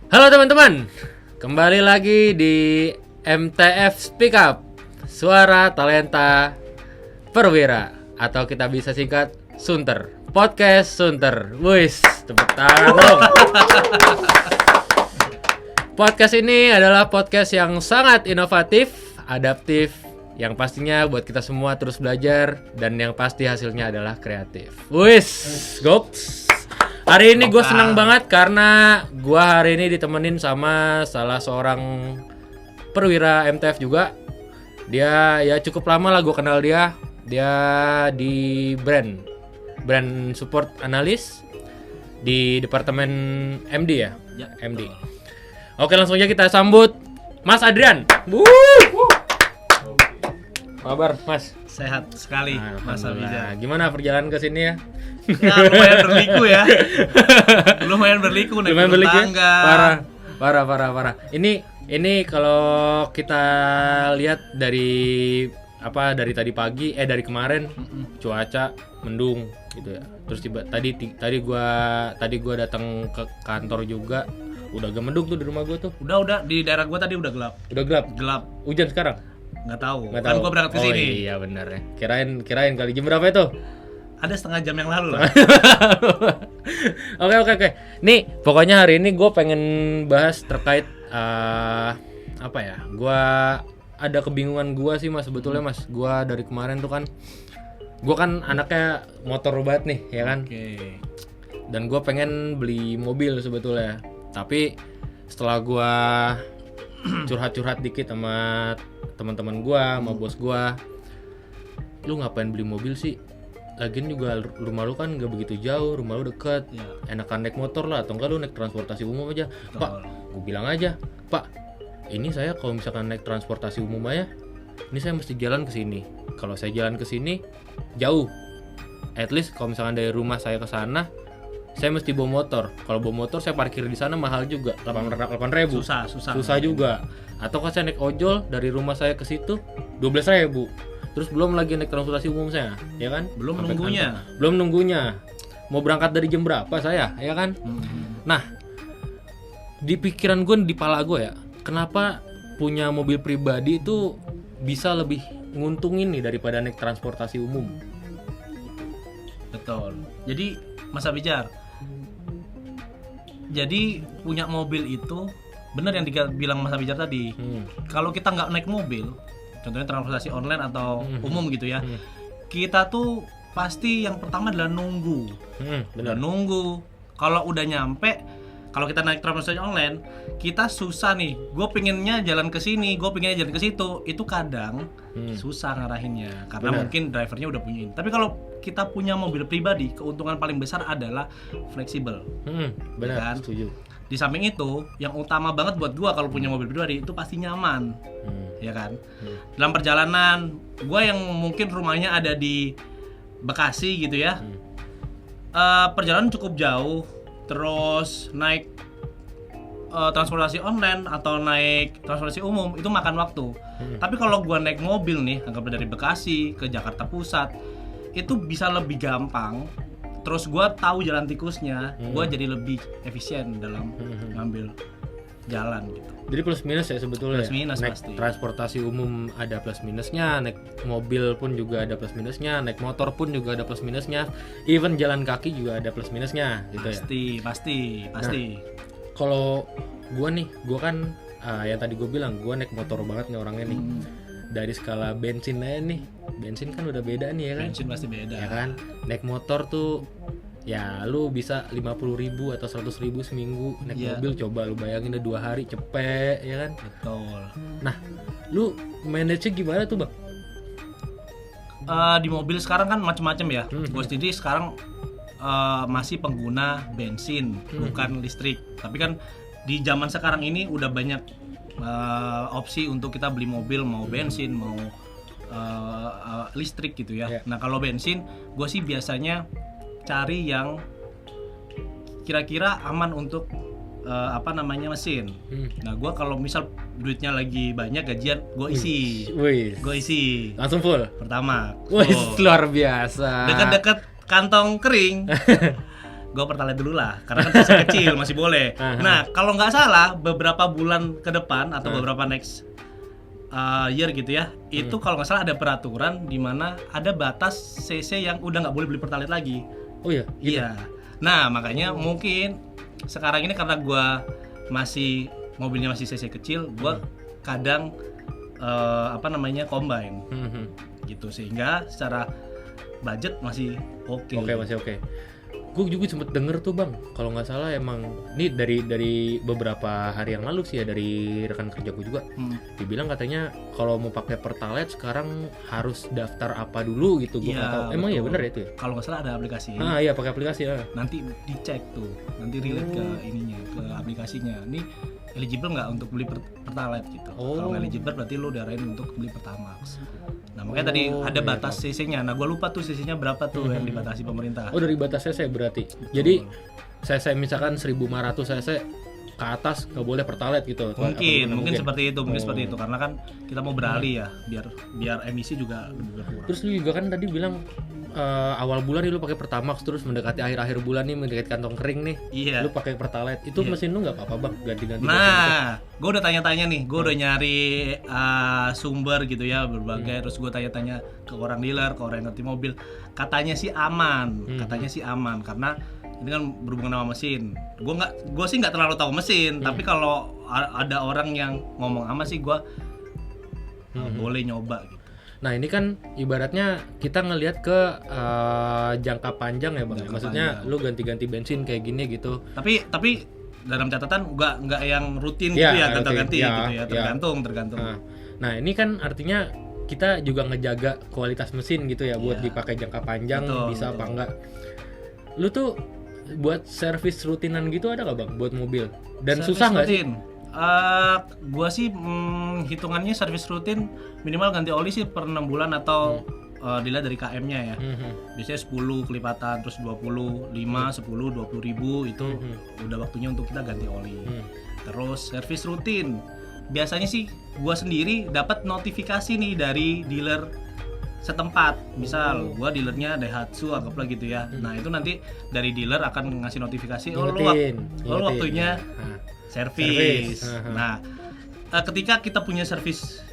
Halo teman-teman, kembali lagi di MTF Speak Up, Suara Talenta Perwira, atau kita bisa singkat Sunter, Podcast Sunter. Wis, tepuk tangan dong. Podcast ini adalah podcast yang sangat inovatif, adaptif, yang pastinya buat kita semua terus belajar, dan yang pasti hasilnya adalah kreatif. Wis, goks. Hari ini gue senang banget karena gue hari ini ditemenin sama salah seorang perwira MTF juga. Dia ya cukup lama lah gue kenal dia. Dia di brand support analis di departemen MD ya? Ya, MD. Oke, langsung aja kita sambut Mas Adrian. Kabar Mas? Sehat sekali, Mas Alhamdulillah. Abija. Gimana perjalanan ke sini ya? Ya, lumayan berliku ya. Lumayan berliku naik Lumayan turun berliku ya? tangga. Parah. Ini kalau kita lihat dari tadi pagi, dari kemarin cuaca mendung gitu ya. Terus tadi gua datang ke kantor juga, udah agak mendung tuh di rumah gua tuh. Udah di daerah gua tadi udah gelap. Udah gelap. Gelap. Hujan sekarang? Nggak tahu. Nggak Kan tahu. gua berangkat ke sini. Oh iya benar ya. Kirain kali jam berapa itu? Ada setengah jam yang lalu lah. Oke. Nih, pokoknya hari ini gue pengen bahas terkait Gue ada kebingungan gue sih Mas sebetulnya Mas. Gue dari kemarin tuh kan, gue kan anaknya motor banget nih, ya kan. Oke. Dan gue pengen beli mobil sebetulnya. Tapi setelah gue curhat-curhat dikit sama teman-teman gue, sama bos gue, lu ngapain beli mobil sih? Lagian juga rumah lu kan gak begitu jauh, rumah lu deket, Ya. enakan naik motor lah, atau enggak lu naik transportasi umum aja. Betul. Pak, gue bilang aja, Pak, ini saya kalau misalkan naik transportasi umum aja, ini saya mesti jalan ke sini. Kalau saya jalan ke sini jauh, at least kalau misalkan dari rumah saya ke sana, saya mesti bawa motor. Kalau bawa motor saya parkir di sana mahal juga, 8.000. Susah juga. Atau kalau saya naik ojol dari rumah saya ke situ 12.000. Terus belum lagi naik transportasi umum saya, ya kan? Belum Sampai nunggunya. kantor. Belum nunggunya. Mau berangkat dari jam berapa saya, ya kan? Nah, di pikiran gue, di pala gue ya, kenapa punya mobil pribadi itu bisa lebih nguntungin nih daripada naik transportasi umum? Betul. Jadi Mas Abijar, jadi punya mobil itu benar yang bilang Mas Abijar tadi. Kalau kita nggak naik mobil, contohnya transportasi online atau umum gitu ya, kita tuh pasti yang pertama adalah nunggu. Benar. Nunggu. Kalau udah nyampe, kalau kita naik transportasi online, kita susah nih. Gue pengennya jalan ke sini, gue pengennya jalan ke situ. Itu kadang susah ngarahinnya karena Benar. mungkin drivernya udah punya ini. Tapi kalau kita punya mobil pribadi, keuntungan paling besar adalah fleksibel. Benar, Kan? setuju. Di samping itu, yang utama banget buat gua kalau punya mobil pribadi itu pasti nyaman, ya kan? Dalam perjalanan, gua yang mungkin rumahnya ada di Bekasi gitu ya, perjalanan cukup jauh, terus naik transportasi online atau naik transportasi umum itu makan waktu. Tapi kalau gua naik mobil nih, anggapnya dari Bekasi ke Jakarta Pusat, itu bisa lebih gampang. Terus gue tahu jalan tikusnya, gue jadi lebih efisien dalam ngambil jalan gitu. Jadi plus minus ya sebetulnya. Plus minus naik pasti. transportasi umum ada plus minusnya, naik mobil pun juga ada plus minusnya, naik motor pun juga ada plus minusnya, even jalan kaki juga ada plus minusnya gitu ya. Pasti. Kalau gue kan yang tadi gue bilang, gue naik motor banget nih orangnya nih. Dari skala bensin aja nih, bensin kan udah beda nih ya kan. Bensin pasti beda. Ya kan, naik motor tuh ya lu bisa 50.000 atau 100.000 seminggu. Naik Iya. mobil coba lu bayangin udah 2 hari cepet, ya kan. Betul. Nah, lu manage-nya gimana tuh bang? Di mobil sekarang kan macam-macam ya. Gue sendiri sekarang masih pengguna bensin, bukan listrik. Tapi kan di zaman sekarang ini udah banyak opsi untuk kita beli mobil, mau bensin, mau listrik gitu ya. Yeah. Nah kalau bensin, gue sih biasanya cari yang kira-kira aman untuk mesin. Nah gue kalau misal duitnya lagi banyak gajian, gue isi. Langsung full. Pertama, Luar biasa. dekat-dekat kantong kering. gue pertalite dulu lah, karena kan masih kecil, masih boleh. Nah, kalau nggak salah beberapa bulan ke depan atau beberapa next year gitu ya, itu kalau nggak salah ada peraturan di mana ada batas cc yang udah nggak boleh beli pertalite lagi. Oh iya? Gitu? Iya. Nah, makanya mungkin sekarang ini karena gue mobilnya masih cc kecil, gue kadang combine gitu, sehingga secara budget masih oke. Masih oke. Gue juga sempet denger tuh bang, kalau nggak salah emang ini dari beberapa hari yang lalu sih ya, dari rekan kerjaku juga dibilang katanya kalau mau pakai pertalite sekarang harus daftar apa dulu gitu. Gue nggak tahu, emang ya bener ya itu ya? Kalau nggak salah ada aplikasi. Iya pakai aplikasi ya. Nanti dicek tuh, nanti relate ke ininya, ke aplikasinya. Ini eligible nggak untuk beli pertalite gitu. Kalau nggak eligible berarti lo udah arahin untuk beli Pertamax. Nah makanya tadi ada batas cc-nya. Nah gue lupa tuh cc-nya berapa tuh yang dibatasi pemerintah. Oh dari batas cc berarti. Jadi cc misalkan 1500 cc ke atas nggak boleh pertalite gitu. Mungkin seperti itu, karena kan kita mau beralih ya, biar emisi juga lebih berkurang. Terus lu juga kan tadi bilang awal bulan nih lu pakai Pertamax, terus mendekati akhir bulan nih, mendekati kantong kering nih, lu pakai pertalite. Itu mesin lu nggak apa-apa bang, ganti-ganti. Nah, gue udah tanya-tanya nih, gue udah nyari sumber gitu ya berbagai, terus gue tanya-tanya ke orang dealer, ke orang yang ngerti mobil, katanya sih aman, karena ini kan berhubungan sama mesin. Gue sih nggak terlalu tahu mesin, tapi kalau ada orang yang ngomong aman sih gue boleh nyoba gitu. Nah ini kan ibaratnya kita ngelihat ke jangka panjang ya bang. Maksudnya lu ganti-ganti bensin kayak gini gitu. Tapi dalam catatan nggak yang rutin gitu ya, ganti-ganti gitu ya, tergantung. Nah ini kan artinya kita juga ngejaga kualitas mesin gitu ya, buat dipakai jangka panjang. Bisa apa enggak? Lu tuh buat servis rutinan gitu ada nggak bang buat mobil? Dan servis susah nggak sih? Gua sih hitungannya servis rutin minimal ganti oli sih per 6 bulan atau dilihat dari KM-nya ya. Biasanya 10 kelipatan, terus 20, 5, 10, 20 ribu itu udah waktunya untuk kita ganti oli. Terus servis rutin. Biasanya sih gua sendiri dapat notifikasi nih dari dealer setempat. Misal gua dealernya Daihatsu anggaplah gitu ya. Nah, itu nanti dari dealer akan ngasih notifikasi lu waktunya servis. Nah, ketika kita punya servis,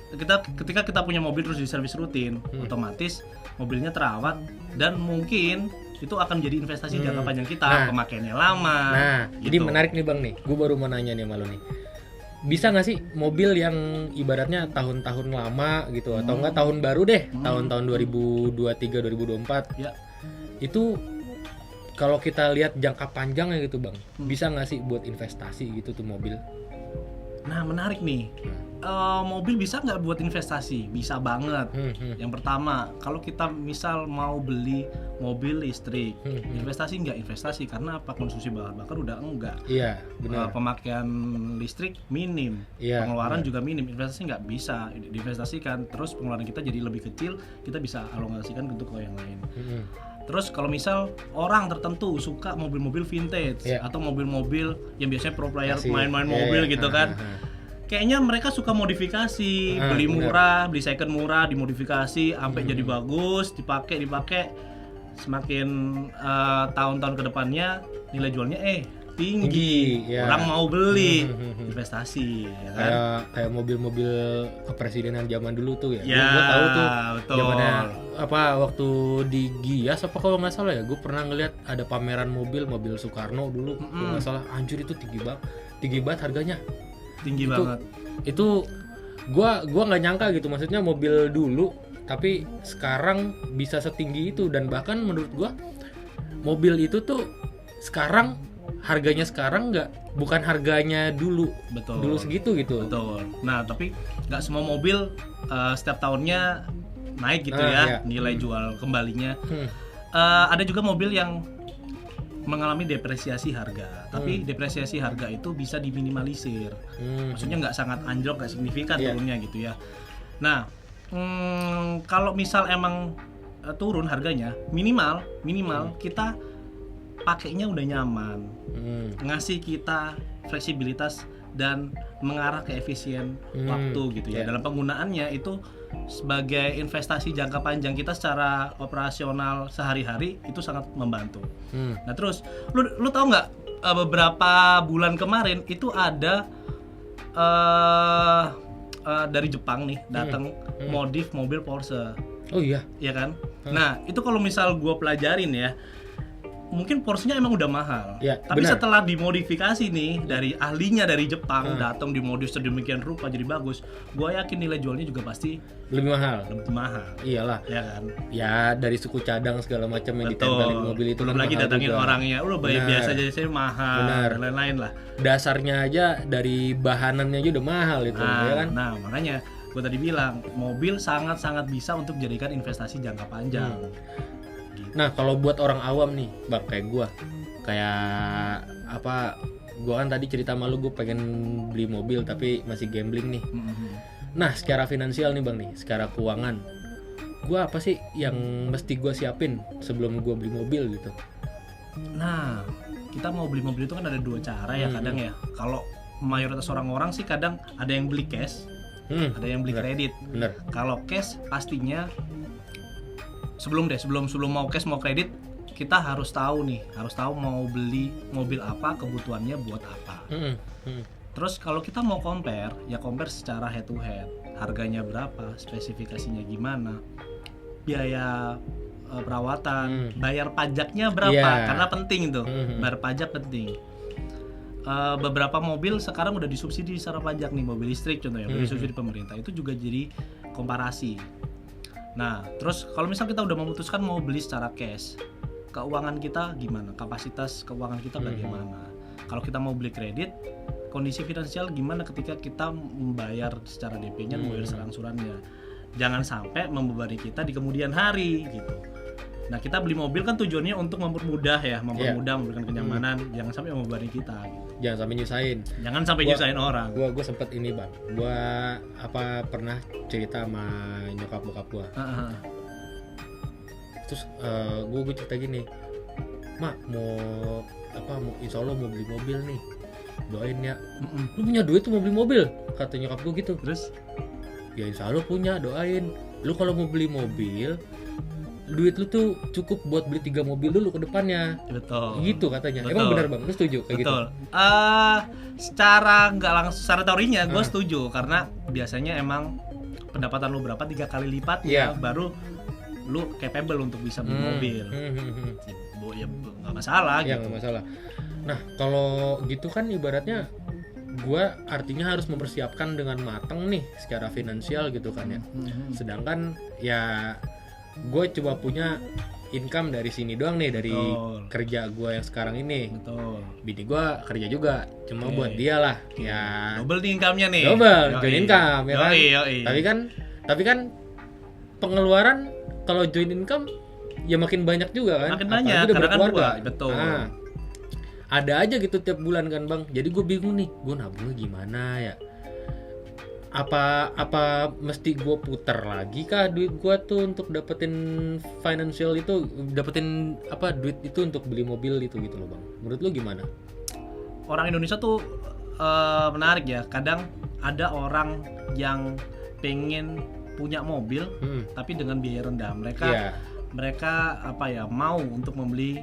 ketika kita punya mobil terus di servis rutin, otomatis mobilnya terawat dan mungkin itu akan jadi investasi jangka panjang kita, pemakaiannya lama. Nah, gitu. Jadi menarik nih bang nih, gue baru mau nanya nih malu nih. Bisa nggak sih mobil yang ibaratnya tahun-tahun lama gitu atau enggak tahun baru deh, tahun-tahun 2023 2024 ya, itu kalau kita lihat jangka panjangnya gitu bang, bisa nggak sih buat investasi gitu tuh mobil? Nah menarik nih, mobil bisa nggak buat investasi? Bisa banget. Yang pertama, kalau kita misal mau beli mobil listrik, investasi nggak? Investasi, karena apa? Konsumsi bahan bakar udah enggak. Iya, benar. Pemakaian listrik minim, pengeluaran juga minim. Investasi nggak bisa diinvestasikan. Terus pengeluaran kita jadi lebih kecil, kita bisa alokasikan untuk ke yang lain. Terus kalau misal orang tertentu suka mobil-mobil vintage atau mobil-mobil yang biasanya pro player main-main mobil gitu kan, kayaknya mereka suka modifikasi, beli murah, beli second murah, dimodifikasi sampai jadi bagus, dipakai semakin tahun-tahun kedepannya nilai jualnya tinggi. Orang mau beli, investasi ya kan? Kayak mobil-mobil kepresidenan zaman dulu tuh ya. Gue tahu tuh zamannya waktu di Gias apa kalau nggak salah ya, gue pernah ngeliat ada pameran mobil Soekarno dulu, kalau nggak salah. Anjir itu tinggi banget harganya. Tinggi banget. Itu gua nggak nyangka gitu, maksudnya mobil dulu tapi sekarang bisa setinggi itu. Dan bahkan menurut gua mobil itu tuh sekarang harganya bukan harganya dulu. Betul. Dulu segitu gitu. Betul. Nah tapi nggak semua mobil setiap tahunnya naik gitu nilai jual kembalinya. Ada juga mobil yang mengalami depresiasi harga, tapi depresiasi harga itu bisa diminimalisir. Maksudnya nggak sangat anjlok, nggak signifikan turunnya gitu ya. Nah, kalau misal emang turun harganya, minimal kita pakainya udah nyaman, ngasih kita fleksibilitas dan mengarah ke efisien waktu gitu ya. Dalam penggunaannya itu sebagai investasi jangka panjang kita secara operasional sehari-hari itu sangat membantu. Nah terus lu tahu nggak beberapa bulan kemarin itu ada dari Jepang nih datang modif mobil Porsche. Oh iya. Iya kan? Nah itu kalau misal gue pelajarin ya, mungkin Porsche-nya emang udah mahal. Ya, tapi benar. setelah dimodifikasi nih dari ahlinya dari Jepang datang dimodif sedemikian rupa jadi bagus, gue yakin nilai jualnya juga pasti Lebih mahal. lebih mahal. Iyalah. Ya kan? Ya dari suku cadang segala macam yang Betul. ditempelin mobil itu belum kan lagi mahal datangin juga. orangnya, udah bayar Benar. biasa aja saya mahal Benar. dan lain-lain lah. Dasarnya aja dari bahanannya aja udah mahal itu, ya kan? Nah makanya gue tadi bilang mobil sangat-sangat bisa untuk dijadikan investasi jangka panjang. Gitu. Nah, kalau buat orang awam nih, Bang, kayak gua, kayak apa? Gua kan tadi cerita sama lu gua pengen beli mobil tapi masih gambling nih. Nah, secara finansial nih, Bang nih, secara keuangan, gua apa sih yang mesti gua siapin sebelum gua beli mobil gitu? Nah, kita mau beli mobil itu kan ada dua cara ya kadang ya. Kalau mayoritas orang-orang sih kadang ada yang beli cash, ada yang beli kredit. Bener. Kalau cash pastinya sebelum mau cash mau kredit kita harus tahu mau beli mobil apa, kebutuhannya buat apa. Terus kalau kita mau compare secara head to head, harganya berapa, spesifikasinya gimana, biaya perawatan, bayar pajaknya berapa, Yeah. karena penting tuh, bayar pajak penting. Beberapa mobil sekarang udah disubsidi secara pajak nih, mobil listrik contohnya, udah disubsidi pemerintah, itu juga jadi komparasi. Nah, terus kalau misal kita udah memutuskan mau beli secara cash, keuangan kita gimana, kapasitas keuangan kita bagaimana, kalau kita mau beli kredit, kondisi finansial gimana ketika kita membayar secara DP-nya, membayar secara angsurannya, jangan sampai membebani kita di kemudian hari gitu. Nah kita beli mobil kan tujuannya untuk mempermudah ya, memberikan kenyamanan, jangan sampai membebani kita gitu. Jangan sampai nyusahin. Jangan sampai nyusahin orang. Gua sempet ini, Bang. Gua pernah cerita sama nyokap bokap gua. Terus gue cerita gini, Mak mau insya Allah mau beli mobil nih, doain ya. Lu punya duit tuh mau beli mobil, kata nyokap gue gitu. Terus ya insya Allah punya, doain. Lu kalau mau beli mobil, duit lu tuh cukup buat beli 3 mobil dulu ke depannya. betul Gitu katanya. Betul. Emang benar, Bang? Lu setuju kayak gitu? betul. Secara nggak langsung, secara teorinya gue setuju, karena biasanya emang pendapatan lu berapa 3 kali lipat ya baru lu capable untuk bisa beli mobil. Ya nggak masalah Ya gitu. nggak masalah. Nah kalau gitu kan ibaratnya gue artinya harus mempersiapkan dengan matang nih secara finansial gitu kan ya. Sedangkan ya gue coba punya income dari sini doang nih, dari kerja gue yang sekarang ini. Betul. Bini gue kerja juga, cuma buat dia lah. Ya Double nih income-nya nih. double joint income ya kan. Yoi. Tapi kan pengeluaran kalau joint income ya makin banyak juga kan. Makin Apalagi banyak udah karena kan berkeluarga. dua. Betul. Nah, ada aja gitu tiap bulan kan, Bang. Jadi gue bingung nih, gue nabungnya gimana ya? Apa mesti gue putar lagi kah duit gue tuh untuk dapetin financial itu, dapetin duit itu untuk beli mobil itu gitu loh, Bang. Menurut lu gimana? Orang Indonesia tuh menarik ya. Kadang ada orang yang pengen punya mobil tapi dengan biaya rendah. Mereka mau untuk membeli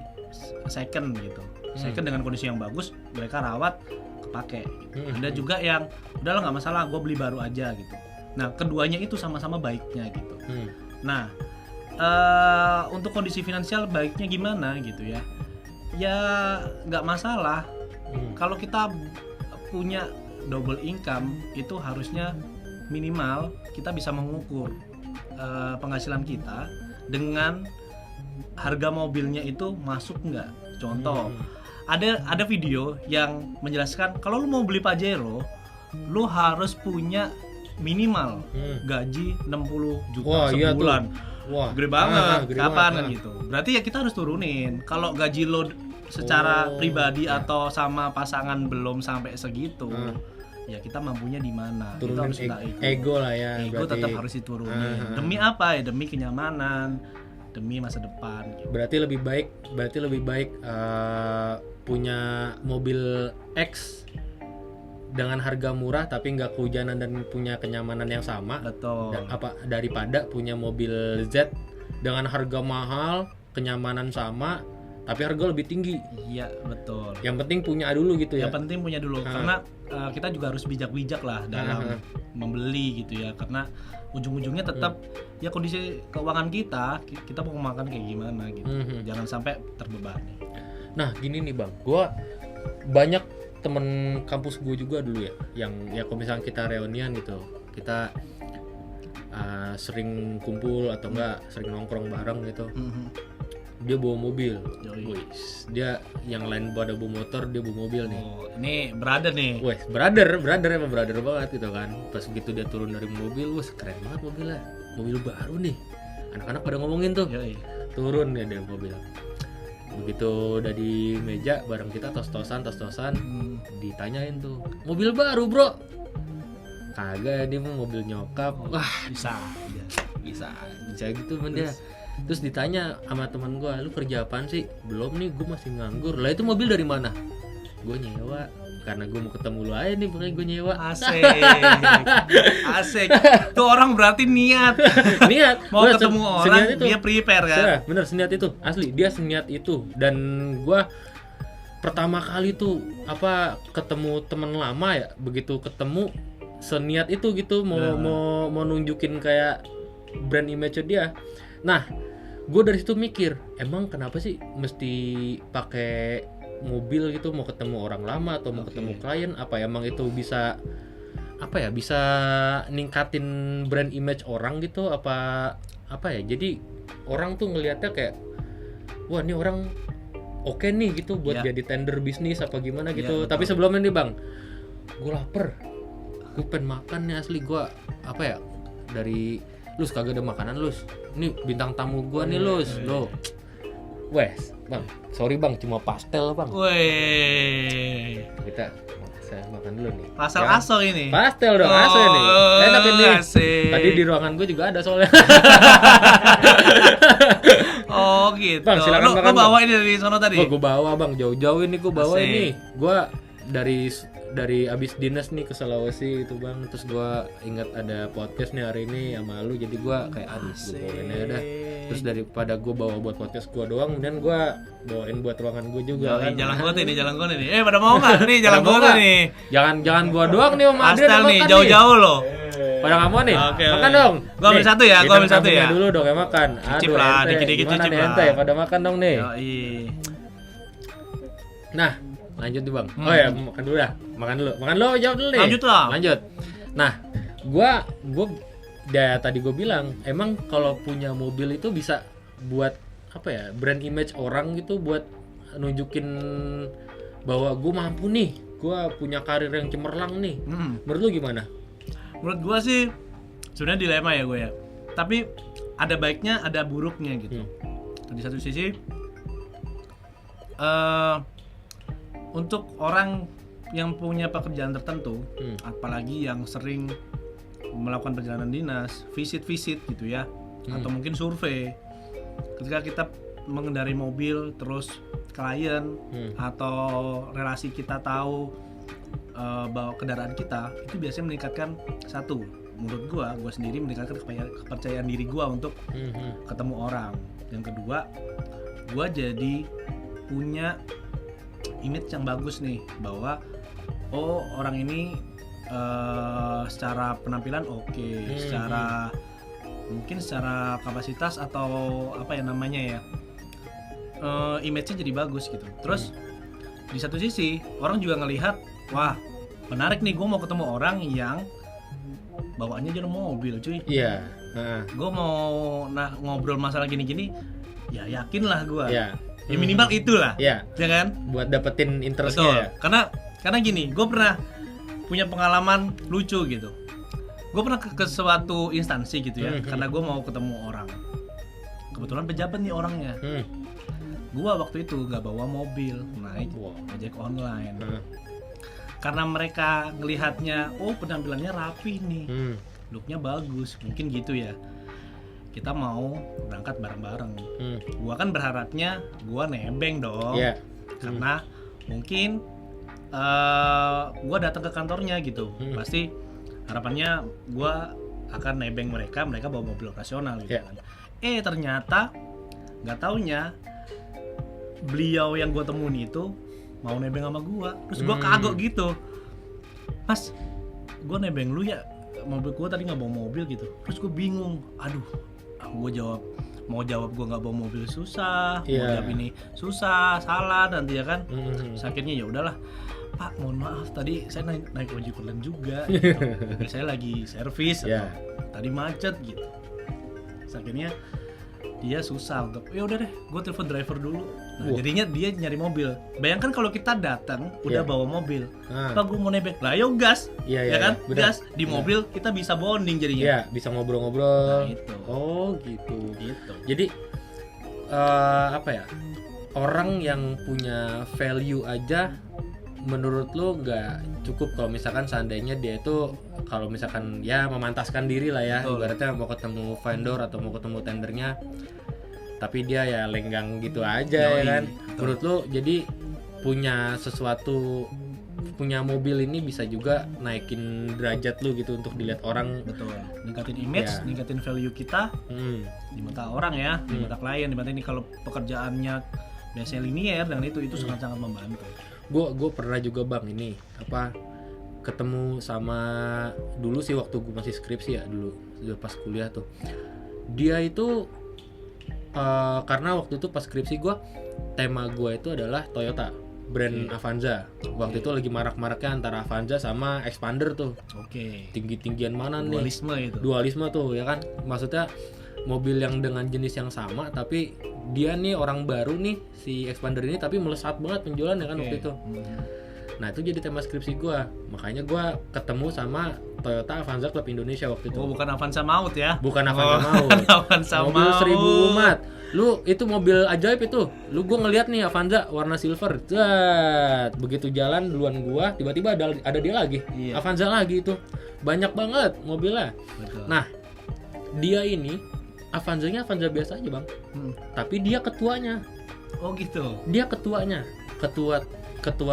second gitu. Second dengan kondisi yang bagus, mereka rawat, kepake gitu. Ada juga yang udahlah nggak masalah, gue beli baru aja gitu. Nah keduanya itu sama-sama baiknya gitu. Nah untuk kondisi finansial baiknya gimana gitu ya? Ya nggak masalah. Kalau kita punya double income itu harusnya minimal kita bisa mengukur penghasilan kita dengan harga mobilnya itu masuk nggak. Contoh, ada video yang menjelaskan kalau lu mau beli Pajero, lu harus punya minimal gaji 60 juta sebulan. Wah, gede banget. Gede Kapan banget, kan gitu. Berarti ya kita harus turunin. Kalau gaji lo secara pribadi atau sama pasangan belum sampai segitu, ya kita mampunya di mana? Kita turunin harus ego lah ya. Ego berarti. tetap harus diturunin. Demi apa ya? Demi kenyamanan, demi masa depan gitu. Berarti lebih baik punya mobil X dengan harga murah tapi nggak kehujanan dan punya kenyamanan yang sama. Betul. Daripada punya mobil Z dengan harga mahal, kenyamanan sama, tapi harga lebih tinggi. Iya, betul. Yang penting punya dulu gitu ya. Yang penting punya dulu, karena kita juga harus bijak-bijak lah dalam membeli gitu ya, karena ujung-ujungnya tetap ya kondisi keuangan kita mau makan kayak gimana gitu. Jangan sampai terbebani. Nah gini nih bang, gue banyak temen kampus gue juga dulu ya, yang ya kalau misalnya kita reunian gitu, kita sering kumpul atau enggak sering nongkrong bareng gitu. Dia bawa mobil, dia yang lain pada bawa motor, dia bawa mobil nih. Oh, ini brother nih. Wes, brother emang brother banget gitu kan. Pas gitu dia turun dari mobil, wes keren banget mobilnya, mobil baru nih. Anak-anak pada ngomongin tuh. Yoi. Turun ya dari mobil. Begitu udah di meja bareng kita tos-tosan, ditanyain tuh, mobil baru bro? Kagak, dia mau mobil nyokap. Wah bisa gitu men dia. Terus ditanya sama teman gue, lu kerja apaan sih? Belum nih, gue masih nganggur. Lah itu mobil dari mana? Gue nyewa, karena gue mau ketemu lu aja nih, makanya gue nyewa. Asik. Tuh orang berarti niat mau ketemu orang, dia prepare kan? Bener, seniat itu, asli dia seniat itu. Dan gue pertama kali tuh ketemu teman lama ya, begitu ketemu seniat itu gitu, mau nunjukin kayak brand image dia. Nah, gue dari situ mikir, emang kenapa sih mesti pakai mobil gitu mau ketemu orang lama atau mau ketemu klien? Apa emang itu bisa bisa ningkatin brand image orang gitu? Apa ya? Jadi orang tuh ngelihatnya kayak, wah ini orang oke nih gitu buat jadi tender bisnis apa gimana gitu. Tapi sebelumnya nih bang, gue lapar, gue pengen makan nih asli. Gue dari Lus kagak ada makanan Lus, ini bintang tamu gua nih Lus. Loh wes bang, sorry bang, cuma pastel bang. Kita saya makan dulu nih pastel ya? Aso ini pastel dong, aso ini enak ini. Tadi di ruangan gue juga ada soalnya. Oh gitu bang, silakan lu makan. Lu bawa ini dari sono tadi? Gue bawa bang, jauh-jauh ini gue bawa. Ini gue dari abis dinas nih ke Sulawesi itu bang, terus gue ingat ada podcast nih hari ini sama lu, jadi gue kayak gue bawain aja dah. Terus daripada gue bawa buat podcast gue doang, kemudian gue bawain buat ruangan gue juga. Kan? Jalan gue nih, pada mau nggak nih jalan gue nih? Jangan gue doang nih om Adrian nih, jauh-jauh loh. Pada nggak mau nih? Makan dong. Gue ambil satu ya, gue ambil satu ya. Dulu dong ya makan. Cicip lah, dikit-dikit cicip lah. Ente pada makan dong nih. Nah, lanjut nih bang. Oh ya, makan dulu dah. Makan dulu, jawab dulu nih. Lanjut. Nah, gua tadi gue bilang, emang kalau punya mobil itu bisa buat brand image orang gitu, buat nunjukin bahwa gue mampu nih, gue punya karir yang cemerlang nih. Menurut lu gimana? Menurut gue sih sebenarnya dilema ya gue ya. Tapi ada baiknya, ada buruknya gitu. Di satu sisi untuk orang yang punya pekerjaan tertentu, apalagi yang sering melakukan perjalanan dinas, visit gitu ya, atau mungkin survei. Ketika kita mengendarai mobil, terus klien atau relasi kita tahu bahwa kendaraan kita itu biasanya meningkatkan satu, menurut gua sendiri meningkatkan kepercayaan diri gua untuk ketemu orang. Yang kedua, gua jadi punya image yang bagus nih, bahwa orang ini secara penampilan secara mungkin secara kapasitas atau image-nya jadi bagus gitu. Terus di satu sisi orang juga ngelihat, wah menarik nih, gue mau ketemu orang yang bawaannya jalan mobil cuy. Iya. Gue mau ngobrol masalah gini-gini, ya yakin lah gue. Iya. Ya minimal itulah. Iya. Ya kan? Buat dapetin interestnya. Ya? Karena gini, gue pernah punya pengalaman lucu gitu. Gue pernah ke suatu instansi gitu ya, karena gue mau ketemu orang. Kebetulan pejabat nih orangnya. Gue waktu itu nggak bawa mobil, naik ojek online. Karena mereka ngelihatnya, penampilannya rapi nih, looknya bagus, mungkin gitu ya. Kita mau berangkat bareng-bareng. Gue kan berharapnya gue nebeng dong, karena mungkin gue datang ke kantornya gitu, pasti harapannya gue akan nebeng mereka bawa mobil operasional gitu kan. Ternyata nggak taunya beliau yang gue temuin itu mau nebeng sama gue, terus gue kagok gitu, Mas, gue nebeng lu ya, mobil gue tadi nggak bawa mobil gitu, terus gue bingung, aduh, gue mau jawab gue nggak bawa mobil susah, mau jawab ini susah, salah nanti ya kan. Akhirnya ya udahlah, Pak, mohon maaf tadi saya naik ojek online juga gitu. Saya lagi servis atau tadi macet gitu. Akhirnya dia susah untuk ya udah deh, gue telepon driver dulu. Nah, jadinya dia nyari mobil. Bayangkan kalau kita datang udah bawa mobil, Pak, gue mau nebeng, lah yo gas, ya kan, gas di mobil kita bisa bonding jadinya. Iya, bisa ngobrol-ngobrol. Nah, itu. Oh gitu. Jadi apa ya? Orang yang punya value aja menurut lo nggak cukup kalau misalkan seandainya dia itu kalau misalkan ya memantaskan diri lah ya, ibaratnya mau ketemu vendor atau mau ketemu tendernya tapi dia ya lenggang gitu aja ya kan. Menurut lo jadi punya sesuatu, punya mobil ini bisa juga naikin derajat lu gitu untuk dilihat orang. Betul, ningkatin image, ningkatin value kita di mata orang ya, di mata klien, di mata ini kalau pekerjaannya biasanya linear dan itu sangat-sangat membantu. Gue pernah juga bang ini ketemu sama dulu sih waktu gue masih skripsi ya, dulu pas kuliah tuh dia itu karena waktu itu pas skripsi gue, tema gue itu adalah Toyota brand Avanza. Waktu itu lagi marak-maraknya antara Avanza sama Expander tuh. Tinggi-tinggian mana nih? Dualisme tuh ya kan. Maksudnya mobil yang dengan jenis yang sama tapi dia nih orang baru nih si Expander ini tapi melesat banget penjualannya kan waktu itu. Nah itu jadi tema skripsi gue, makanya gue ketemu sama Toyota Avanza Club Indonesia waktu itu. Bukan Avanza Maut ya? Bukan Avanza Maut. Avanza mobil Maut. 1000 umat. Lu itu mobil ajaib itu. Lu gue ngeliat nih Avanza warna silver. Begitu jalan duluan gue, tiba-tiba ada dia lagi. Avanza lagi itu. Banyak banget mobilnya. Betul. Nah dia ini Avanzanya Avanza biasa aja bang. Tapi dia ketuanya. Oh gitu. Dia ketuanya. Ketua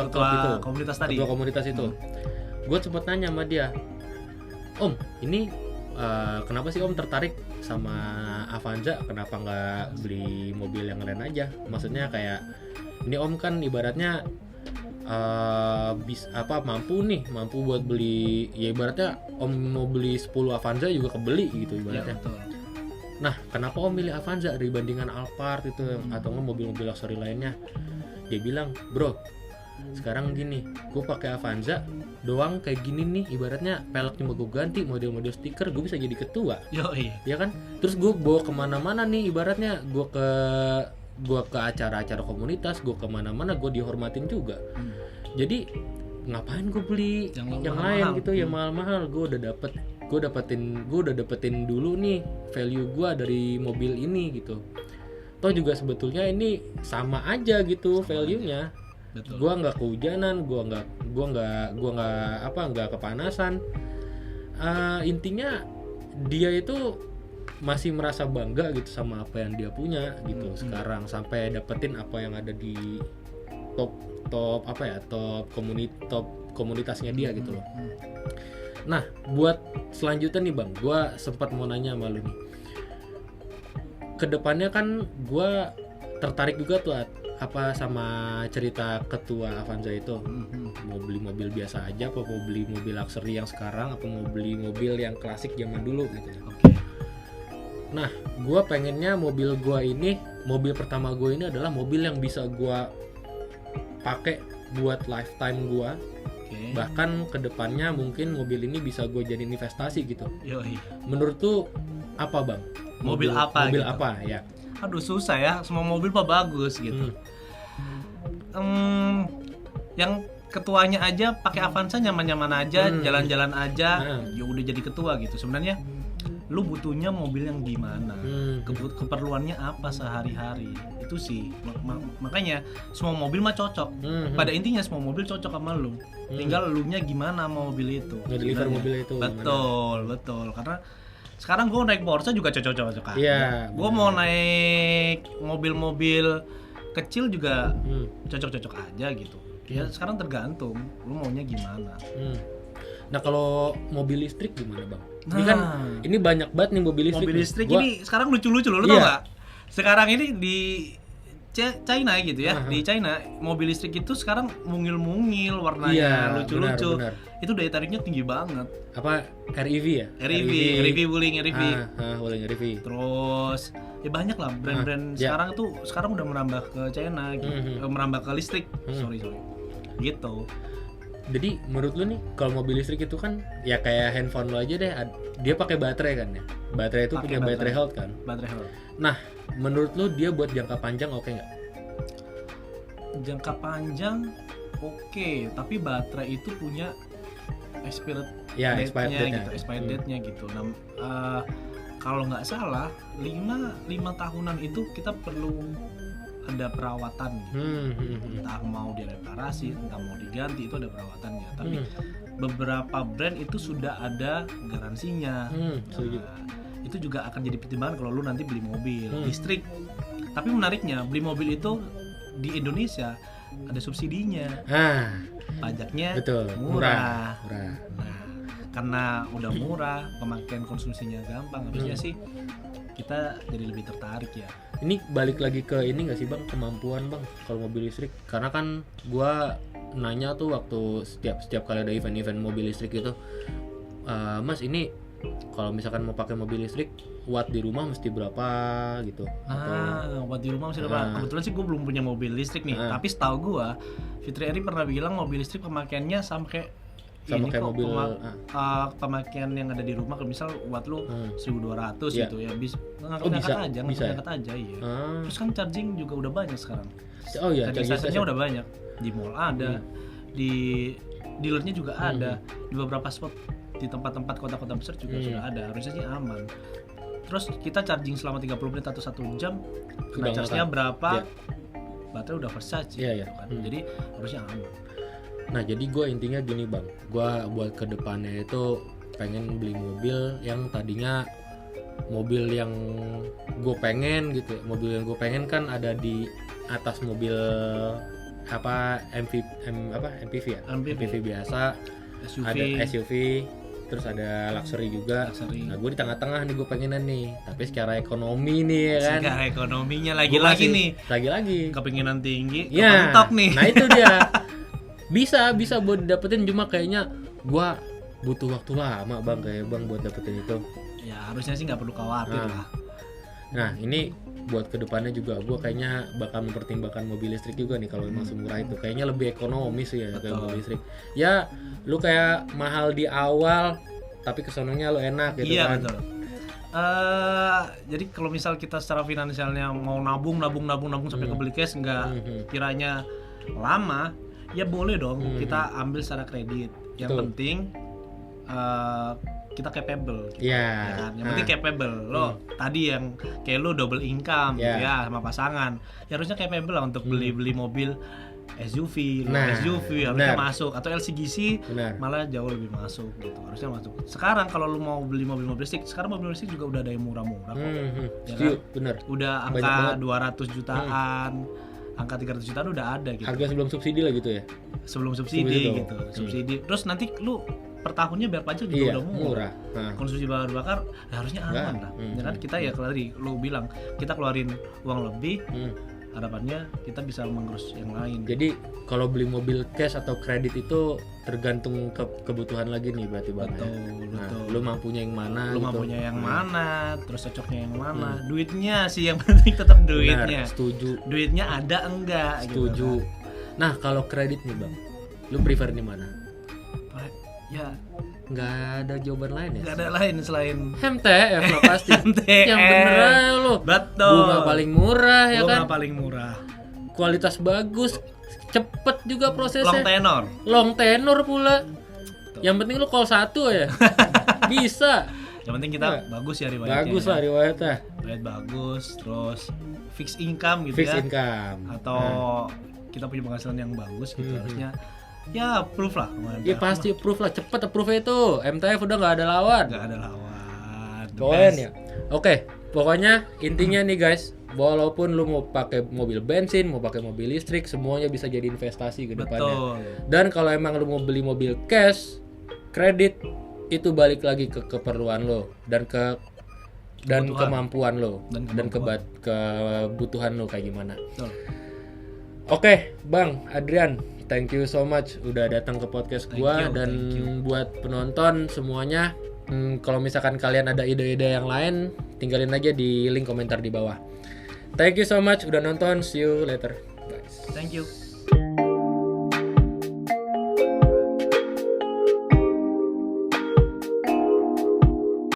klub itu, komunitas tadi. Ketua komunitas itu. Gue sempet nanya sama dia, Om, ini kenapa sih Om tertarik sama Avanza? Kenapa nggak beli mobil yang lain aja? Maksudnya kayak ini Om kan ibaratnya mampu buat beli, ya ibaratnya Om mau beli 10 Avanza juga kebeli gitu ibaratnya. Ya, betul. Nah, kenapa Om milih Avanza dibandingkan Alphard itu atau nggak mobil-mobil luxury lainnya? Dia bilang, bro, sekarang gini, gue pakai Avanza doang kayak gini nih, ibaratnya pelek cuma gue ganti, model-model stiker, gue bisa jadi ketua. Ya kan? Terus gue bawa kemana-mana nih, ibaratnya gue ke acara-acara komunitas, gue kemana-mana gue dihormatin juga. Jadi ngapain gue beli yang lain gitu, yang mahal-mahal? Gue udah dapetin dulu nih value gue dari mobil ini gitu. Toh juga sebetulnya ini sama aja gitu value-nya. Gua nggak kehujanan, gua nggak kepanasan. Intinya dia itu masih merasa bangga gitu sama apa yang dia punya gitu. Sekarang sampai dapetin apa yang ada di top komunitasnya dia gitu loh. Nah, buat selanjutnya nih bang, gua sempat mau nanya sama lu nih. Kedepannya kan gua tertarik juga tuh apa sama cerita ketua Avanza itu. Mau beli mobil biasa aja apa mau beli mobil luxury yang sekarang, apa mau beli mobil yang klasik zaman dulu gitu. Nah, gue pengennya mobil pertama gue ini adalah mobil yang bisa gue pakai buat lifetime gue. Bahkan kedepannya mungkin mobil ini bisa gue jadi investasi gitu. Menurut tuh apa bang? Mobil apa ya? Aduh susah ya, semua mobil pak bagus gitu. Yang ketuanya aja pakai Avanza nyaman-nyaman aja, jalan-jalan aja, ya udah jadi ketua gitu. Sebenarnya lu butuhnya mobil yang gimana, keperluannya apa sehari-hari, itu sih. Makanya semua mobil mah cocok. Pada intinya semua mobil cocok sama lu. Tinggal lu nya gimana sama mobil itu. Ngedeliver mobil itu. Betul. Karena sekarang gue naik Porsche juga cocok-cocok aja. Iya. Gue mau naik mobil-mobil kecil juga cocok-cocok aja gitu. Ya sekarang tergantung lu maunya gimana. Nah kalau mobil listrik gimana bang? Ini Nah. kan ini banyak banget nih mobil listrik. Mobil listrik Gua- ini sekarang lucu-lucu loh, lu Iya. tau gak? Sekarang ini di China gitu ya, Aha. di China mobil listrik itu sekarang mungil-mungil warnanya, Iya, lucu-lucu. benar. Itu daya tariknya tinggi banget. Apa REV ya? REV Wuling REV. Wuling REV. Terus ya banyak lah brand-brand ya. sekarang udah merambah ke China gitu. Merambah ke listrik. Sorry. Gitu. Jadi menurut lu nih kalau mobil listrik itu kan ya kayak handphone lu aja deh, dia pakai baterai kan ya. Baterai itu Pakai punya baterai health kan. Baterai health. Nah, menurut lu dia buat jangka panjang oke nggak? Jangka panjang oke, tapi baterai itu punya expired Ya, expired date-nya date-nya. gitu, expired date-nya gitu. Nah, kalau nggak salah 5 tahunan itu kita perlu ada perawatan gitu. Entah mau direparasi, entah mau diganti, itu ada perawatannya. Tapi beberapa brand itu sudah ada garansinya. Setuju. Nah, itu juga akan jadi pertimbangan kalau lu nanti beli mobil listrik. Tapi menariknya, beli mobil itu di Indonesia ada subsidinya. Pajaknya Betul. murah. Murah. Nah, karena udah murah, pemakaian konsumsinya gampang, harusnya sih kita jadi lebih tertarik ya. Ini balik lagi ke ini nggak sih bang, kemampuan bang kalau mobil listrik? Karena kan gua nanya tuh waktu setiap kali ada event-event mobil listrik itu, Mas ini kalau misalkan mau pakai mobil listrik, watt di rumah mesti berapa gitu? Buat di rumah masih ada. Kebetulan sih gue belum punya mobil listrik nih, tapi setahu gue Fitri Eri pernah bilang mobil listrik pemakaiannya sama kayak mobil pemakaian yang ada di rumah. Kalau misal watt lu 1200 Iya. gitu ya, bisa bisa ngangkat aja ya. Terus kan charging juga udah banyak sekarang. Oh iya, Charging station-nya udah banyak. Di mall ada, di dealernya juga ada, di beberapa spot di tempat-tempat kota-kota besar juga sudah ada. Harusnya sih aman. Terus kita charging selama 30 menit atau 1 jam, kena Udah charge-nya ngangkat. berapa? Iya. Baterai udah first charge Iya, gitu kan. Jadi harusnya aman. Nah jadi gue intinya gini bang, gue buat kedepannya itu pengen beli mobil yang tadinya mobil yang gue pengen gitu. Mobil yang gue pengen kan ada di atas mobil apa MPV ya? MPV biasa, SUV. ada SUV, terus ada luxury juga. Luxury. Nah gue di tengah-tengah nih gue pengenan nih, tapi secara ekonomi nih ya kan. Secara ekonominya Gua lagi-lagi masih- nih. Lagi-lagi. Kepinginan tinggi, Ya, kepentok nih. nah itu dia. Bisa buat dapetin, cuma kayaknya gua butuh waktu lama bang buat dapetin itu. Ya harusnya sih nggak perlu khawatir lah. Nah ini buat kedepannya juga gua kayaknya bakal mempertimbangkan mobil listrik juga nih kalau emang semurah itu. Kayaknya lebih ekonomis sih ya kayak mobil listrik. Ya lu kayak mahal di awal tapi kesononya lu enak gitu Iya kan. betul. Jadi kalau misal kita secara finansialnya mau nabung sampai kebeli cash nggak kiranya lama, ya boleh dong kita ambil secara kredit. Yang Betul. penting kita capable gitu, Iya. ya kan? Yang penting capable. Lo tadi yang kayak lo double income gitu ya sama pasangan, ya harusnya capable lah untuk beli mobil SUV, Nah, SUV harusnya benar. masuk, atau LCGC Benar. malah jauh lebih masuk gitu, harusnya masuk. Sekarang kalau lu mau beli mobil listrik, sekarang mobil listrik juga udah ada yang murah-murah kok. Ya Setuju, kan? bener. Udah Banyak angka banget. 200 jutaan, angka 300 jutaan udah ada gitu. Harga sebelum subsidi lah gitu ya. Sebelum Subsidi subsidi tuh. gitu. Subsidi. Terus nanti lu per tahunnya bayar pajak juga Iya, udah murah. Nah. Konsumsi bahan bakar ya harusnya aman Enggak. lah. Ya kan kita ya kalau tadi lu bilang kita keluarin uang lebih, harapannya kita bisa mengurus yang lain. Jadi kalau beli mobil cash atau kredit itu tergantung kebutuhan lagi nih berarti bang. Betul, Nah, betul. lu mampunya yang mana? Lu gitu. mampunya yang mana, terus cocoknya yang mana, duitnya sih yang penting, tetap duitnya. Benar, setuju. Duitnya ada enggak Setuju. gitu kan. Nah kalau kredit nih bang, lu prefer di mana? Ya Nggak ada jawaban lain ya? nggak ada lain selain MTF lah pasti. MTF. Yang bener aja lu. betul. Bunga paling murah ya Bunga kan? paling murah. Kualitas bagus, cepet juga Long prosesnya. tenor. Long tenor pula. Yang penting lu call 1 ya. Bisa. Yang penting kita Nah, bagus ya riwayatnya. Bagus lah riwayatnya. Riwayat bagus, terus fixed income gitu Fixed ya. income. Atau kita punya penghasilan yang bagus gitu, harusnya ya proof lah kemarin. Ya pasti approve lah, cepet approve itu. MTF udah nggak ada lawan. Nggak ada lawan. The Pokoknya best. ya. Oke, pokoknya intinya nih guys, walaupun lu mau pakai mobil bensin, mau pakai mobil listrik, semuanya bisa jadi investasi ke depannya. Betul. Dan kalau emang lu mau beli mobil cash, kredit, itu balik lagi ke keperluan lo dan Kebutuhan. kemampuan lo Dan kebutuhan lo kayak gimana. Betul. Oke, Bang Adrian, thank you so much udah datang ke podcast gua. Dan buat penonton semuanya, kalau misalkan kalian ada ide-ide yang lain, tinggalin aja di link komentar di bawah. Thank you so much udah nonton. See you later. Bye. Thank you.